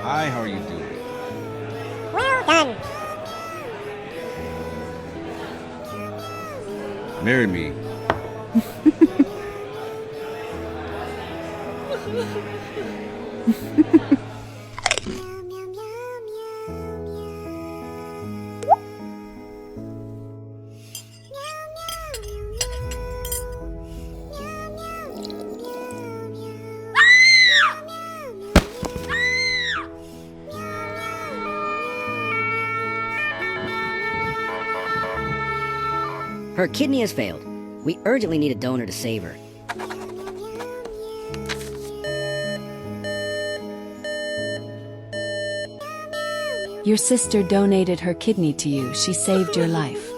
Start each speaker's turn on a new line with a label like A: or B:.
A: Hi, how are you doing?
B: Well done.
A: Marry me.
C: Her kidney has failed. We urgently need a donor to save her.
D: Your sister donated her kidney to you. She saved your life.